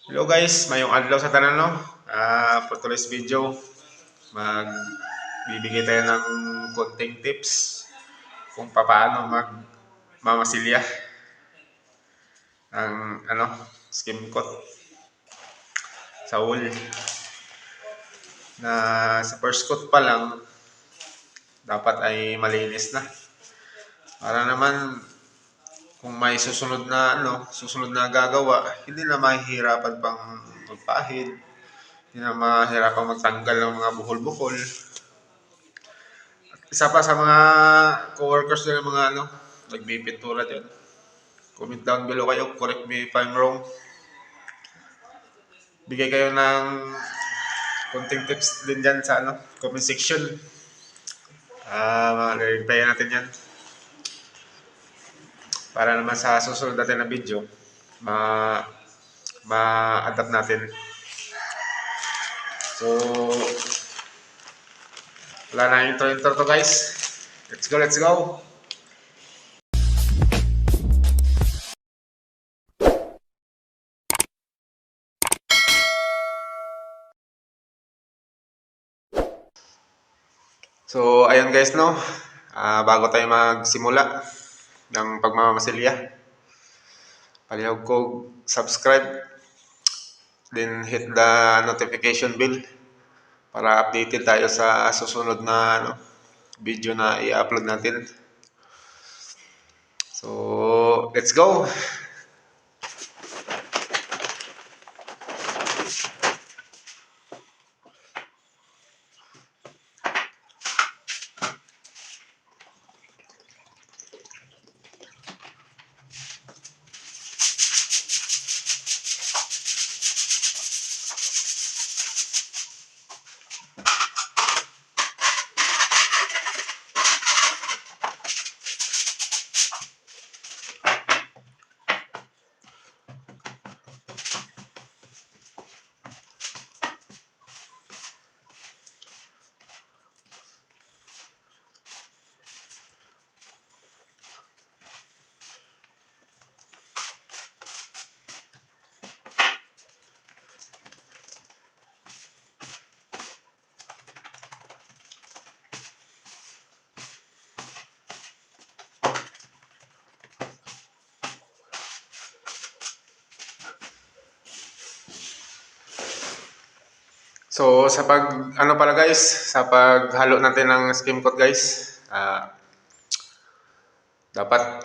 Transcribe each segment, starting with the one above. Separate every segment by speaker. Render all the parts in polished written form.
Speaker 1: Hello guys, mayong adlaw sa tanan no. For today's video, magbibigay tayo ng konting tips kung paano magmamasilya ng skim coat sa wool. Na sa first coat pa lang dapat ay malinis na. Para naman kung may susunod na gagawa, hindi na mahihirapan pang magpahid, hindi na mahihirapan magtanggal ng mga buhol-buhol. Isa pa sa mga co-workers nila, mga nagbipintura dyan. Comment down below kayo, correct me if I'm wrong. Bigay kayo ng konting tips din dyan sa comment section. Replyan natin yan. Para naman sa susunod natin na video, ma-adapt natin. So, wala na intro to guys. Let's go. So, ayun guys no. Bago tayo magsimula ng pagmamasilya, palihog ko subscribe, then hit the notification bell para updated tayo sa susunod na video na i-upload natin. So, let's go! So sa sa paghalo natin ng skim coat guys, dapat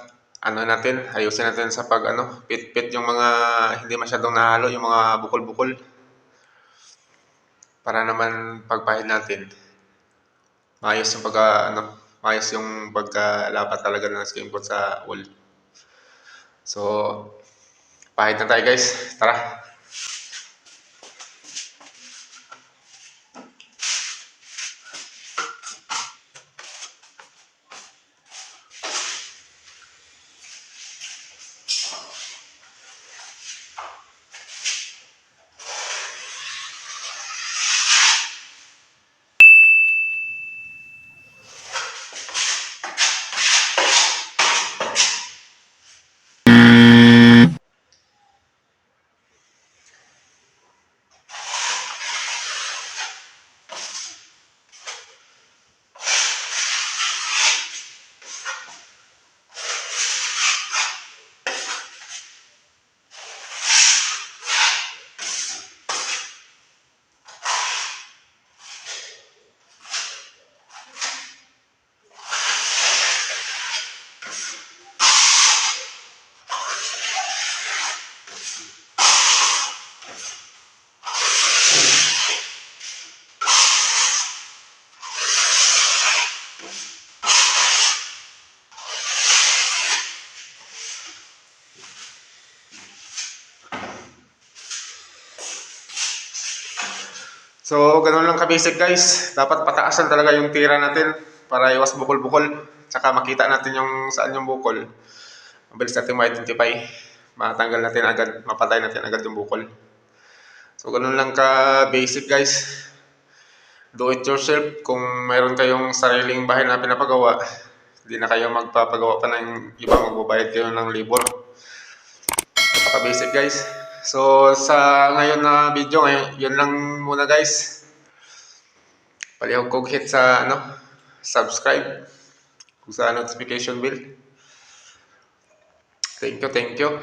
Speaker 1: ayusin natin sa pit-pit yung mga hindi masyadong nahalo, yung mga bukol-bukol. Para naman pagpahid natin, maayos yung pagkalapat talaga ng skim coat sa wool. So, pahid na tayo guys, tara! So, ganun lang ka-basic guys. Dapat pataasan talaga yung tira natin para iwas bukol-bukol. Tsaka makita natin yung saan yung bukol. Mabilis natin ma-identify. Matanggal natin agad, mapatay natin agad yung bukol. So, ganun lang ka-basic guys. Do it yourself. Kung mayroon kayong sariling bahay na pinapagawa, hindi na kayo magpapagawa pa ng iba, magbabayad kayo ng labor. Napaka-basic guys. So, sa ngayon na video, yun lang muna guys. Palihog kong hit sa subscribe kung sa notification bell. Thank you, thank you.